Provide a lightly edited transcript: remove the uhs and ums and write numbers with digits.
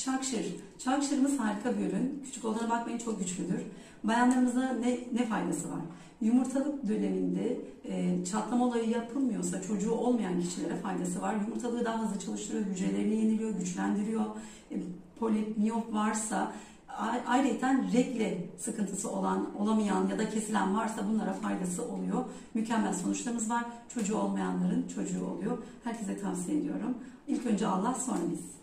Çakşır. Çakşırımız harika bir ürün. Küçük olduğuna bakmayın, çok güçlüdür. Bayanlarımıza ne faydası var? Yumurtalık döneminde çatlama olayı yapılmıyorsa çocuğu olmayan kişilere faydası var. Yumurtalığı daha hızlı çalıştırıyor, hücrelerini yeniliyor, güçlendiriyor. Polip, miyop varsa, ayrıca regle sıkıntısı olamayan ya da kesilen varsa bunlara faydası oluyor. Mükemmel sonuçlarımız var. Çocuğu olmayanların çocuğu oluyor. Herkese tavsiye ediyorum. İlk önce Allah, sonra biz.